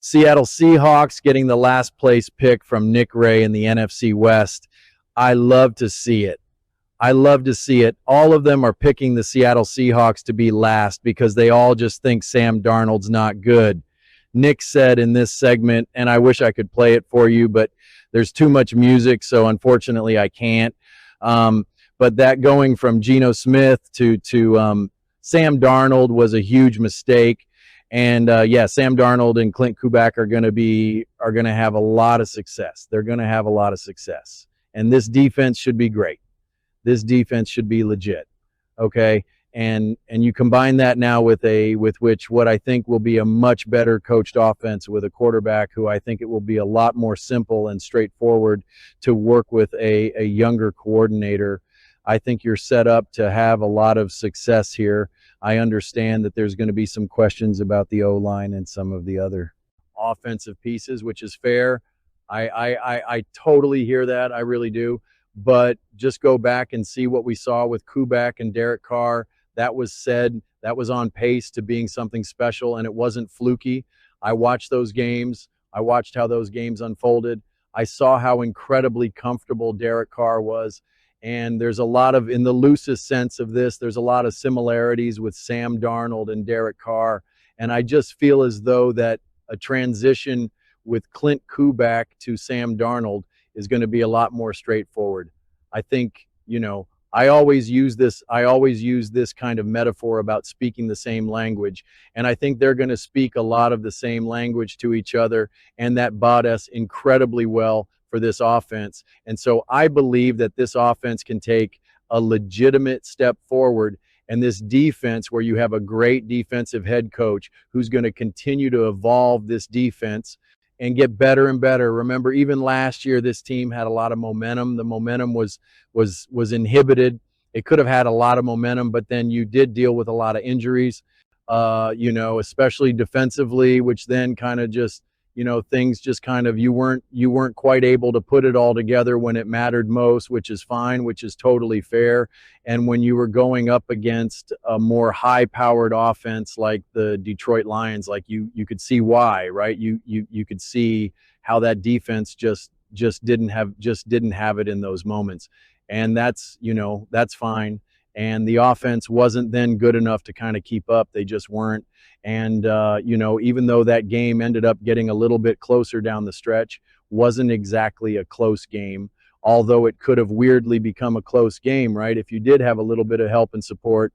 Seattle Seahawks getting the last place pick from Nick Ray in the NFC West. I love to see it. I love to see it. All of them are picking the Seattle Seahawks to be last because they all just think Sam Darnold's not good. Nick said in this segment, and I wish I could play it for you, but there's too much music, so unfortunately I can't. But that going from Geno Smith to Sam Darnold was a huge mistake. And yeah, Sam Darnold and Clint Kubiak are going to have a lot of success. They're going to have a lot of success, and this defense should be great. This defense should be legit. Okay, and you combine that now with what I think will be a much better coached offense with a quarterback who I think it will be a lot more simple and straightforward to work with a younger coordinator. I think you're set up to have a lot of success here. I understand that there's going to be some questions about the O-line and some of the other offensive pieces, which is fair. I totally hear that. I really do. But just go back and see what we saw with Kubiak and Derek Carr. That was said. That was on pace to being something special, and it wasn't fluky. I watched those games. I watched how those games unfolded. I saw how incredibly comfortable Derek Carr was. And there's a lot of, in the loosest sense of this, there's a lot of similarities with Sam Darnold and Derek Carr. And I just feel as though that a transition with Clint Kubiak to Sam Darnold is going to be a lot more straightforward. I think, I always use this kind of metaphor about speaking the same language. And I think they're going to speak a lot of the same language to each other. And that bought us incredibly well for this offense. And so I believe that this offense can take a legitimate step forward, and this defense, where you have a great defensive head coach who's going to continue to evolve this defense and get better and better. Remember, even last year, this team had a lot of momentum. The momentum was inhibited. It could have had a lot of momentum, but then you did deal with a lot of injuries, especially defensively, which then kind of just, things just kind of, you weren't quite able to put it all together when it mattered most, which is fine, which is totally fair. And when you were going up against a more high-powered offense like the Detroit Lions, like you could see why, right? You could see how that defense just didn't have it in those moments. And that's fine. And the offense wasn't then good enough to kind of keep up. They just weren't. And, even though that game ended up getting a little bit closer down the stretch, wasn't exactly a close game, although it could have weirdly become a close game, right? If you did have a little bit of help and support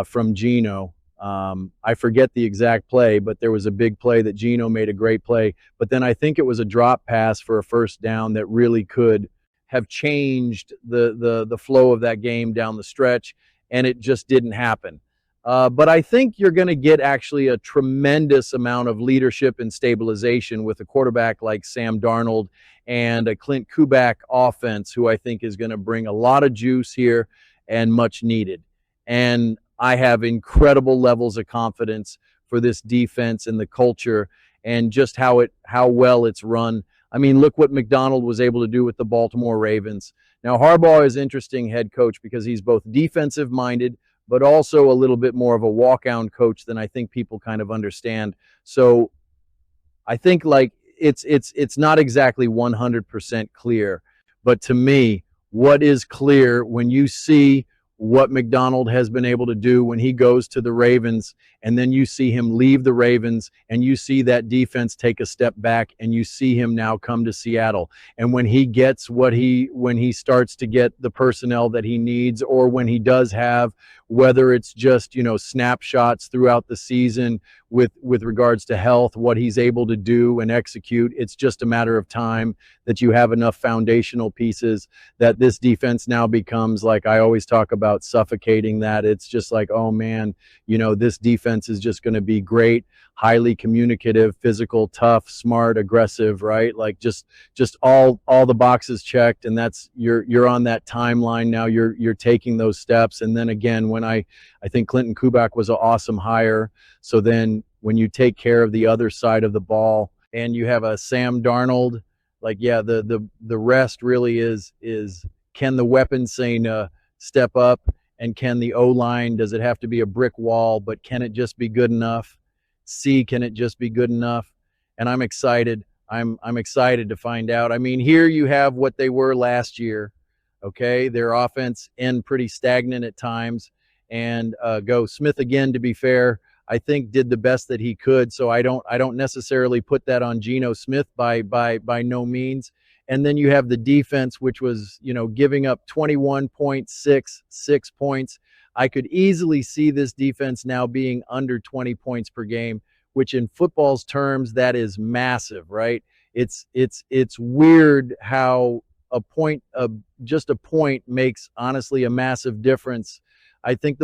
from Geno. I forget the exact play, but there was a big play that Geno made, a great play. But then I think it was a drop pass for a first down that really could have changed the flow of that game down the stretch, and it just didn't happen. But I think you're going to get actually a tremendous amount of leadership and stabilization with a quarterback like Sam Darnold and a Clint Kubiak offense, who I think is going to bring a lot of juice here and much needed. And I have incredible levels of confidence for this defense and the culture and just how well it's run. I mean, look what McDonald was able to do with the Baltimore Ravens. Now, Harbaugh is an interesting head coach because he's both defensive-minded, but also a little bit more of a walk-on coach than I think people kind of understand. So I think it's not exactly 100% clear, but to me, what is clear when you see what McDonald has been able to do when he goes to the Ravens, and then you see him leave the Ravens, and you see that defense take a step back, and you see him now come to Seattle. And when he gets when he starts to get the personnel that he needs, or when he does have, whether it's just, snapshots throughout the season with regards to health, what he's able to do and execute, it's just a matter of time that you have enough foundational pieces that this defense now becomes, like I always talk about, suffocating. That it's just like, oh man, this defense is just going to be great, highly communicative, physical, tough, smart, aggressive, right? Like just all the boxes checked, and that's you're on that timeline now. You're taking those steps. And then again, when I think Clinton Kubiak was an awesome hire. So then when you take care of the other side of the ball and you have a Sam Darnold, like, yeah, the rest really is can the weapons step up, and can the O-line, does it have to be a brick wall, but can it just be good enough? Can it just be good enough? and I'm excited. I'm excited to find out. I mean, here you have what they were last year. Okay, their offense end pretty stagnant at times, and Go Smith again. To be fair, I think did the best that he could. So I don't necessarily put that on Geno Smith by no means. And then you have the defense, which was giving up 21.66 points. I could easily see this defense now being under 20 points per game, which in football's terms that is massive, right? It's weird how a point of just a point makes honestly a massive difference. I think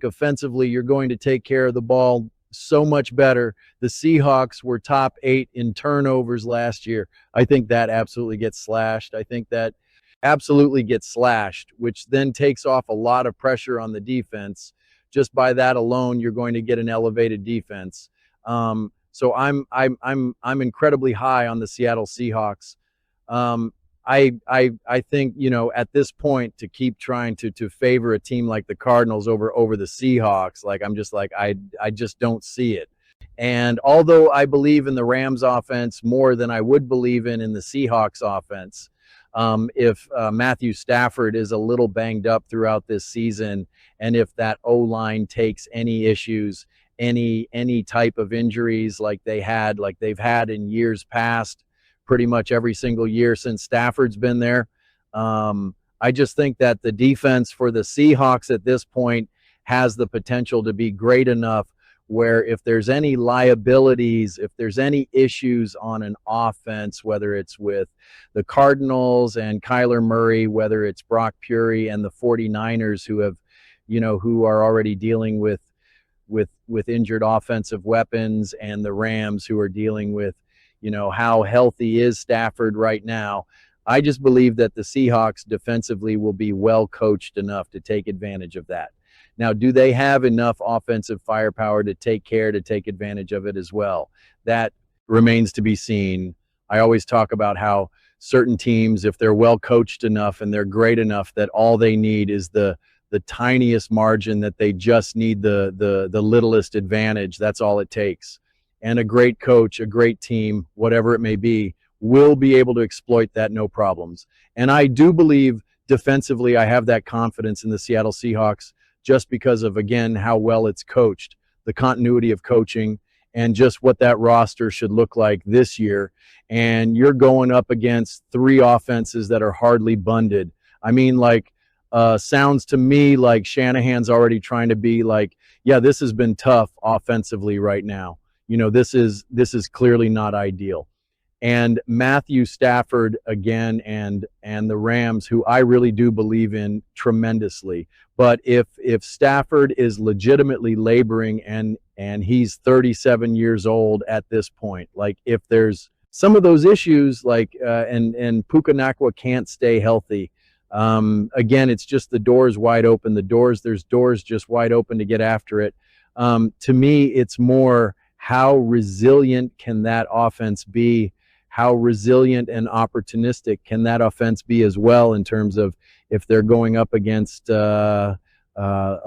offensively you're going to take care of the ball so much better. The Seahawks were top 8 in turnovers last year. I think that absolutely gets slashed. I think that absolutely gets slashed, which then takes off a lot of pressure on the defense. Just by that alone, you're going to get an elevated defense. So I'm incredibly high on the Seattle Seahawks. Um, I think at this point to keep trying to favor a team like the Cardinals over the Seahawks, like I'm just like I just don't see it. And although I believe in the Rams offense more than I would believe in the Seahawks offense, if Matthew Stafford is a little banged up throughout this season, and if that O-line takes any issues, any type of injuries like they've had in years past, pretty much every single year since Stafford's been there. I just think that the defense for the Seahawks at this point has the potential to be great enough where if there's any liabilities, if there's any issues on an offense, whether it's with the Cardinals and Kyler Murray, whether it's Brock Purdy and the 49ers who are already dealing with injured offensive weapons, and the Rams who are dealing with how healthy is Stafford right now. I just believe that the Seahawks defensively will be well coached enough to take advantage of that. Now, do they have enough offensive firepower to take advantage of it as well? That remains to be seen. I always talk about how certain teams, if they're well coached enough and they're great enough, that all they need is the tiniest margin, that they just need the littlest advantage. That's all it takes. And a great coach, a great team, whatever it may be, will be able to exploit that no problems. And I do believe defensively I have that confidence in the Seattle Seahawks just because of, again, how well it's coached, the continuity of coaching, and just what that roster should look like this year. And you're going up against 3 offenses that are hardly bundled. I mean, sounds to me like Shanahan's already trying to be like, yeah, this has been tough offensively right now. This is clearly not ideal. And Matthew Stafford again, and the Rams, who I really do believe in tremendously. But if Stafford is legitimately laboring and he's 37 years old at this point, like if there's some of those issues, and Puka Nacua can't stay healthy. Again, it's just the door's wide open. There's doors just wide open to get after it. To me, it's more how resilient can that offense be? How resilient and opportunistic can that offense be as well, in terms of if they're going up against a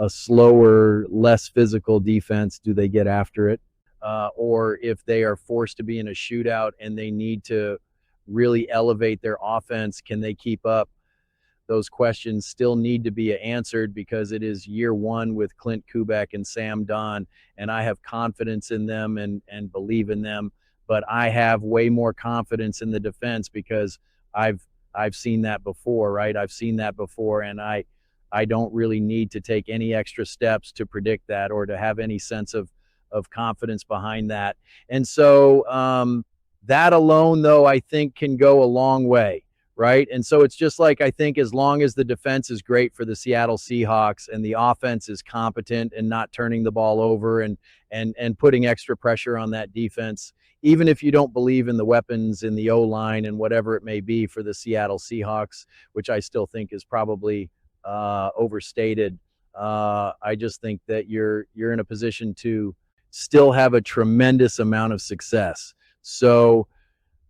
slower, less physical defense, do they get after it? Or if they are forced to be in a shootout and they need to really elevate their offense, can they keep up? Those questions still need to be answered because it is year 1 with Clint Kubiak and Sam Don, and I have confidence in them and believe in them. But I have way more confidence in the defense because I've seen that before, right? I've seen that before, and I don't really need to take any extra steps to predict that or to have any sense of confidence behind that. And so that alone, though, I think can go a long way. Right. And so it's just like, I think as long as the defense is great for the Seattle Seahawks and the offense is competent and not turning the ball over and putting extra pressure on that defense, even if you don't believe in the weapons in the O-line and whatever it may be for the Seattle Seahawks, which I still think is probably overstated. I just think that you're in a position to still have a tremendous amount of success. So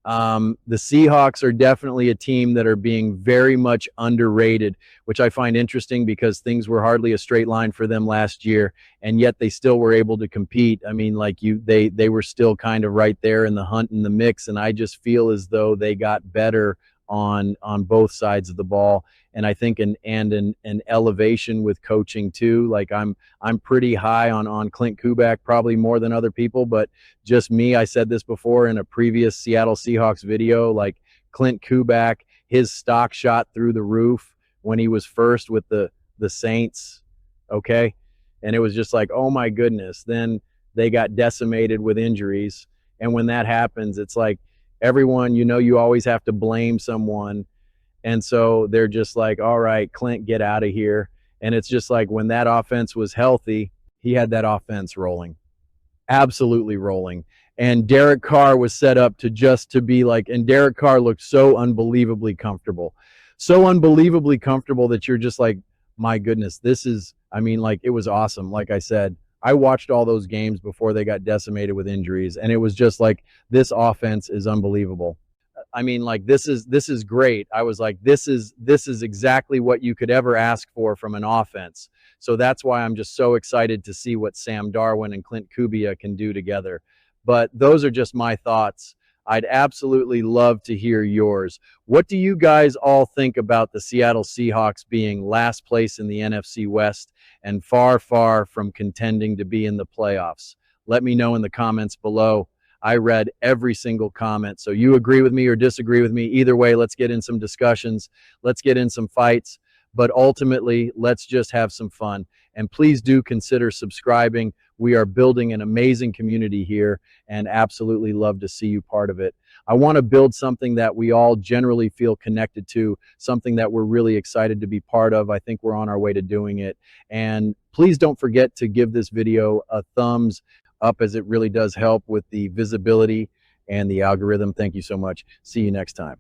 The Seahawks are definitely a team that are being very much underrated, which I find interesting because things were hardly a straight line for them last year, and yet they still were able to compete. I mean, like they were still kind of right there in the hunt and the mix, and I just feel as though they got better on both sides of the ball. And I think an elevation with coaching too. Like I'm pretty high on Clint Kubiak, probably more than other people, but just me. I said this before in a previous Seattle Seahawks video. Like Clint Kubiak, his stock shot through the roof when he was first with the Saints. Okay, and it was just like, oh my goodness. Then they got decimated with injuries, and when that happens, it's like everyone, you always have to blame someone. And so they're just like, all right, Clint, get out of here. And it's just like when that offense was healthy, he had that offense rolling, absolutely rolling. And Derek Carr was set up to be like, and Derek Carr looked so unbelievably comfortable. So unbelievably comfortable that you're just like, my goodness, like it was awesome. Like I said, I watched all those games before they got decimated with injuries, and it was just like, this offense is unbelievable. I mean, like this is great. I was like, this is exactly what you could ever ask for from an offense. So that's why I'm just so excited to see what Sam Darnold and Clint Kubiak can do together. But those are just my thoughts. I'd absolutely love to hear yours. What do you guys all think about the Seattle Seahawks being last place in the NFC West and far, far from contending to be in the playoffs? Let me know in the comments below. I read every single comment. So you agree with me or disagree with me. Either way, let's get in some discussions. Let's get in some fights. But ultimately, let's just have some fun. And please do consider subscribing. We are building an amazing community here and absolutely love to see you part of it. I want to build something that we all generally feel connected to, something that we're really excited to be part of. I think we're on our way to doing it. And please don't forget to give this video a thumbs up, as it really does help with the visibility and the algorithm. Thank you so much. See you next time.